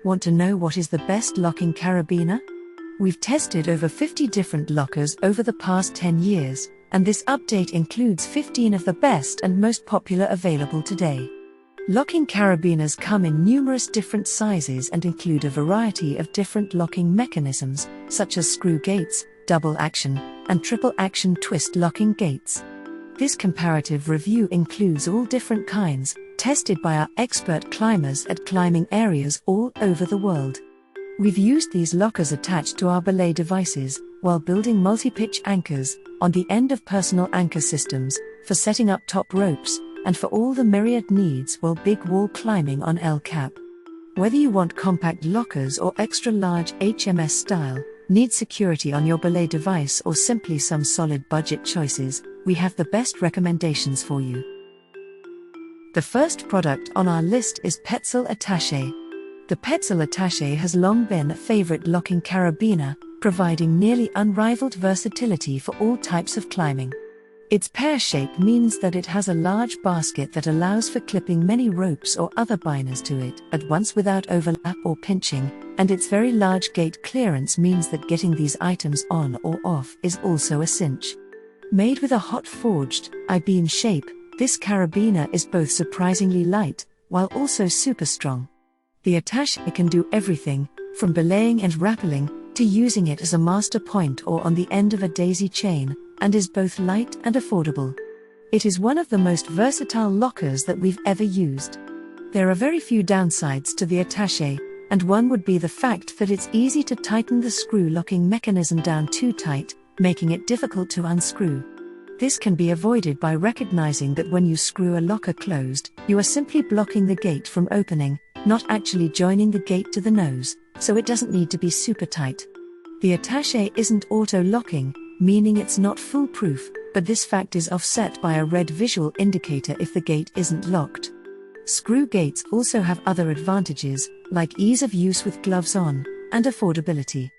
Want to know what is the best locking carabiner? We've tested over 50 different lockers over the past 10 years, and this update includes 15 of the best and most popular available today. Locking carabiners come in numerous different sizes and include a variety of different locking mechanisms, such as screw gates, double action, and triple action twist locking gates. This comparative review includes all different kinds, tested by our expert climbers at climbing areas all over the world. We've used these lockers attached to our belay devices, while building multi-pitch anchors, on the end of personal anchor systems, for setting up top ropes, and for all the myriad needs while big wall climbing on El Cap. Whether you want compact lockers or extra large HMS style, need security on your belay device or simply some solid budget choices, we have the best recommendations for you. The first product on our list is Petzl Attache. The Petzl Attache has long been a favorite locking carabiner, providing nearly unrivaled versatility for all types of climbing. Its pear shape means that it has a large basket that allows for clipping many ropes or other biners to it at once without overlap or pinching, and its very large gate clearance means that getting these items on or off is also a cinch. Made with a hot forged, I-beam shape, this carabiner is both surprisingly light, while also super strong. The Attache can do everything, from belaying and rappelling, to using it as a master point or on the end of a daisy chain, and is both light and affordable. It is one of the most versatile lockers that we've ever used. There are very few downsides to the Attache, and one would be the fact that it's easy to tighten the screw locking mechanism down too tight, making it difficult to unscrew. This can be avoided by recognizing that when you screw a locker closed, you are simply blocking the gate from opening, not actually joining the gate to the nose, so it doesn't need to be super tight. The Attache isn't auto-locking, meaning it's not foolproof, but this fact is offset by a red visual indicator if the gate isn't locked. Screw gates also have other advantages, like ease of use with gloves on, and affordability.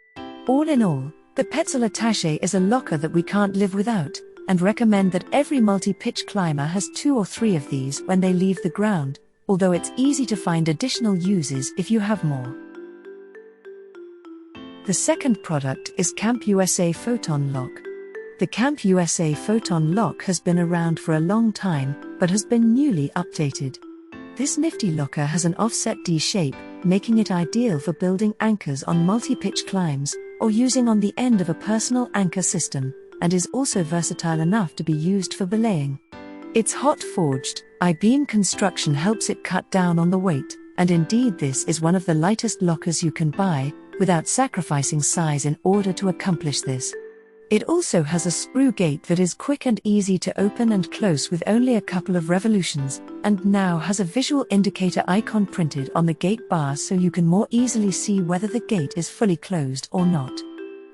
All in all, the Petzl Attache is a locker that we can't live without, and recommend that every multi-pitch climber has 2 or 3 of these when they leave the ground, although it's easy to find additional uses if you have more. The second product is Camp USA Photon Lock. The Camp USA Photon Lock has been around for a long time, but has been newly updated. This nifty locker has an offset D shape, making it ideal for building anchors on multi-pitch climbs, or using on the end of a personal anchor system, and is also versatile enough to be used for belaying. Its hot forged, I-beam construction helps it cut down on the weight, and indeed this is one of the lightest lockers you can buy, without sacrificing size in order to accomplish this. It also has a screw gate that is quick and easy to open and close with only a couple of revolutions, and now has a visual indicator icon printed on the gate bar so you can more easily see whether the gate is fully closed or not.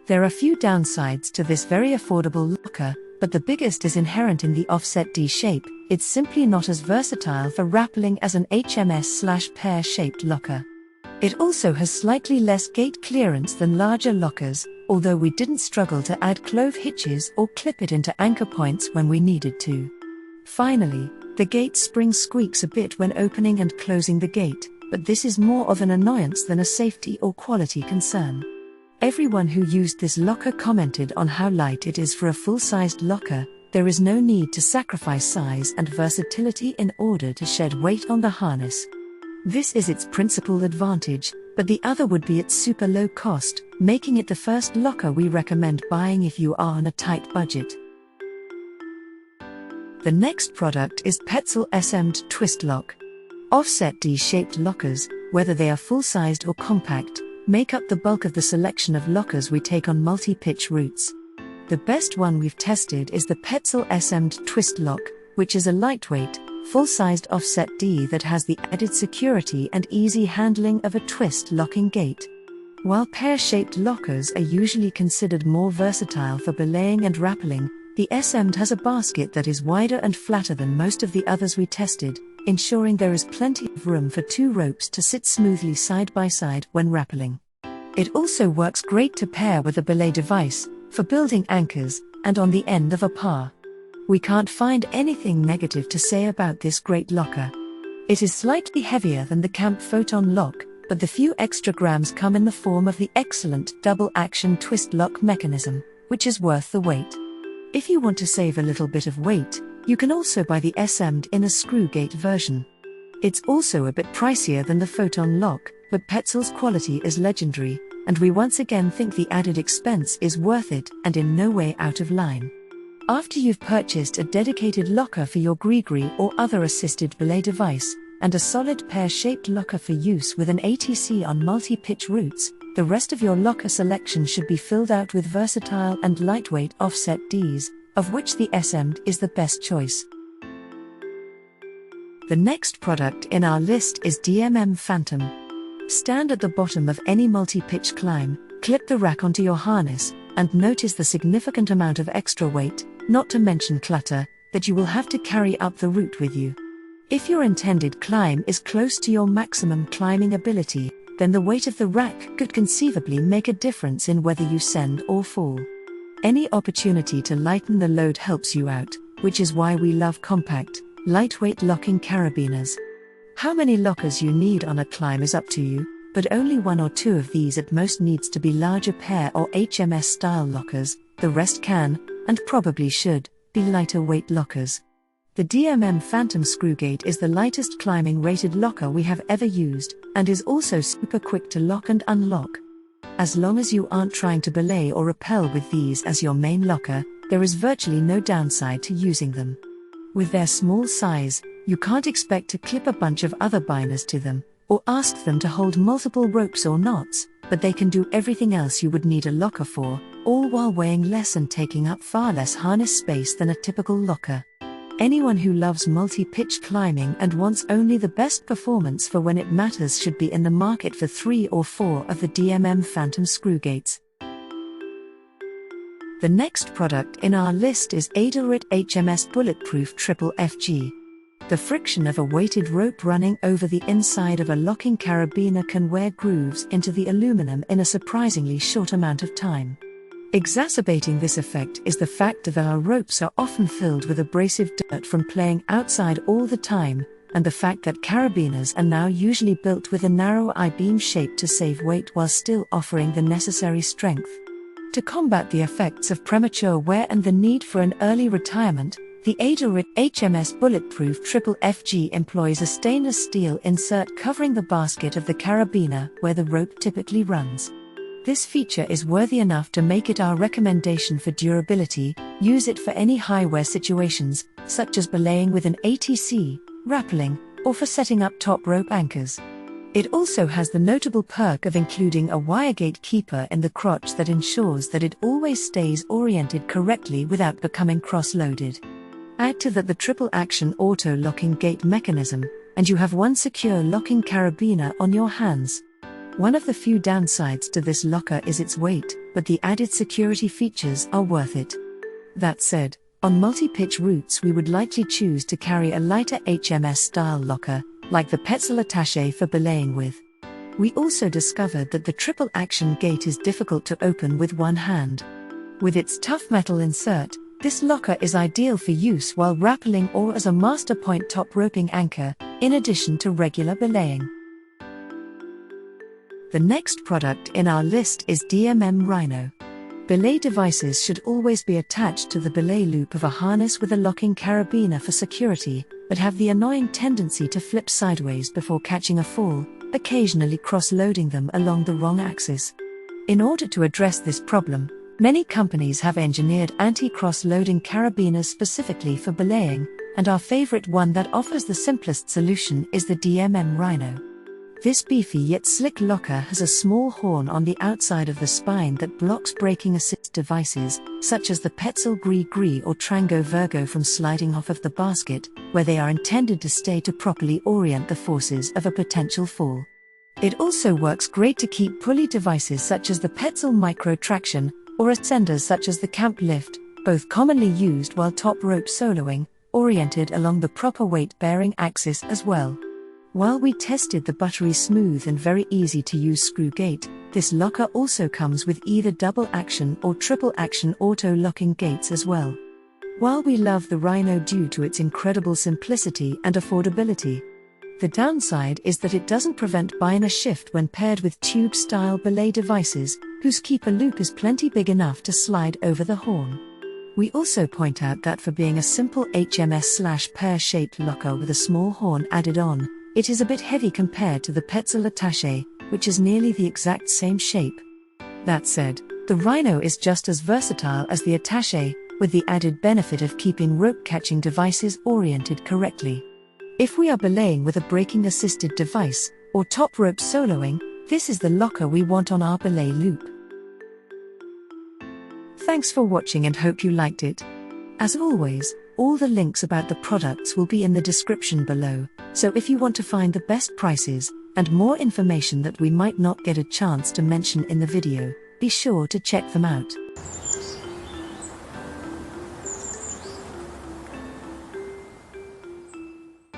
There are few downsides to this very affordable locker, but the biggest is inherent in the offset D shape. It's simply not as versatile for rappelling as an HMS/pear-shaped locker. It also has slightly less gate clearance than larger lockers, although we didn't struggle to add clove hitches or clip it into anchor points when we needed to. Finally, the gate spring squeaks a bit when opening and closing the gate, but this is more of an annoyance than a safety or quality concern. Everyone who used this locker commented on how light it is for a full-sized locker. There is no need to sacrifice size and versatility in order to shed weight on the harness. This is its principal advantage, but the other would be its super low cost, making it the first locker we recommend buying if you are on a tight budget. The next product is Petzl Sm'D Twist Lock. Offset D-shaped lockers, whether they are full-sized or compact, make up the bulk of the selection of lockers we take on multi-pitch routes. The best one we've tested is the Petzl Sm'D Twist Lock, which is a lightweight, full-sized offset D that has the added security and easy handling of a twist locking gate. While pear-shaped lockers are usually considered more versatile for belaying and rappelling, the Sm'D has a basket that is wider and flatter than most of the others we tested, ensuring there is plenty of room for 2 ropes to sit smoothly side by side when rappelling. It also works great to pair with a belay device, for building anchors, and on the end of a par. We can't find anything negative to say about this great locker. It is slightly heavier than the Camp Photon Lock, but the few extra grams come in the form of the excellent double-action twist lock mechanism, which is worth the wait. If you want to save a little bit of weight, you can also buy the Sm'D in a screw-gate version. It's also a bit pricier than the Photon lock, but Petzl's quality is legendary, and we once again think the added expense is worth it and in no way out of line. After you've purchased a dedicated locker for your GriGri or other assisted belay device, and a solid pear-shaped locker for use with an ATC on multi-pitch routes, the rest of your locker selection should be filled out with versatile and lightweight offset Ds, of which the Sm'D is the best choice. The next product in our list is Phantom. Stand at the bottom of any multi-pitch climb, clip the rack onto your harness, and notice the significant amount of extra weight, not to mention clutter, that you will have to carry up the route with you. If your intended climb is close to your maximum climbing ability, then the weight of the rack could conceivably make a difference in whether you send or fall. Any opportunity to lighten the load helps you out, which is why we love compact, lightweight locking carabiners. How many lockers you need on a climb is up to you, but only 1 or 2 of these at most needs to be larger pair or HMS style lockers. The rest can, and probably should, be lighter weight lockers. The Phantom Screwgate is the lightest climbing rated locker we have ever used, and is also super quick to lock and unlock. As long as you aren't trying to belay or rappel with these as your main locker, there is virtually no downside to using them. With their small size, you can't expect to clip a bunch of other biners to them, or ask them to hold multiple ropes or knots, but they can do everything else you would need a locker for, all while weighing less and taking up far less harness space than a typical locker. Anyone who loves multi-pitch climbing and wants only the best performance for when it matters should be in the market for 3 or 4 of the Phantom Screwgates. The next product in our list is Edelrid HMS Bulletproof FFG. The friction of a weighted rope running over the inside of a locking carabiner can wear grooves into the aluminum in a surprisingly short amount of time. Exacerbating this effect is the fact that our ropes are often filled with abrasive dirt from playing outside all the time, and the fact that carabiners are now usually built with a narrow I-beam shape to save weight while still offering the necessary strength. To combat the effects of premature wear and the need for an early retirement, the Edelrid HMS Bulletproof FFG employs a stainless steel insert covering the basket of the carabiner where the rope typically runs. This feature is worthy enough to make it our recommendation for durability. Use it for any high wear situations, such as belaying with an ATC, rappelling, or for setting up top rope anchors. It also has the notable perk of including a wiregate keeper in the crotch that ensures that it always stays oriented correctly without becoming cross-loaded. Add to that the triple-action auto-locking gate mechanism, and you have one secure locking carabiner on your hands. One of the few downsides to this locker is its weight, but the added security features are worth it. That said, on multi-pitch routes we would likely choose to carry a lighter HMS-style locker, like the Petzl Attache for belaying with. We also discovered that the triple-action gate is difficult to open with one hand. With its tough metal insert, this locker is ideal for use while rappelling or as a master point top roping anchor, in addition to regular belaying. The next product in our list is Rhino. Belay devices should always be attached to the belay loop of a harness with a locking carabiner for security, but have the annoying tendency to flip sideways before catching a fall, occasionally cross-loading them along the wrong axis. In order to address this problem, many companies have engineered anti-cross-loading carabiners specifically for belaying, and our favorite one that offers the simplest solution is the Rhino. This beefy yet slick locker has a small horn on the outside of the spine that blocks braking assist devices, such as the Petzl GriGri or Trango Virgo from sliding off of the basket, where they are intended to stay to properly orient the forces of a potential fall. It also works great to keep pulley devices such as the Petzl Micro Traction, or ascenders such as the Camp Lift, both commonly used while top rope soloing, oriented along the proper weight-bearing axis as well. While we tested the buttery smooth and very easy to use screw gate, this locker also comes with either double action or triple action auto locking gates as well. While we love the Rhino due to its incredible simplicity and affordability, The downside is that it doesn't prevent binder shift when paired with tube-style belay devices, whose keeper loop is plenty big enough to slide over the horn. We also point out that for being a simple HMS/pear-shaped locker with a small horn added on, it is a bit heavy compared to the Petzl Attache, which is nearly the exact same shape. That said, the Rhino is just as versatile as the Attache, with the added benefit of keeping rope-catching devices oriented correctly. If we are belaying with a braking-assisted device, or top rope soloing, this is the locker we want on our belay loop. Thanks for watching and hope you liked it. As always, all the links about the products will be in the description below, so if you want to find the best prices, and more information that we might not get a chance to mention in the video, be sure to check them out.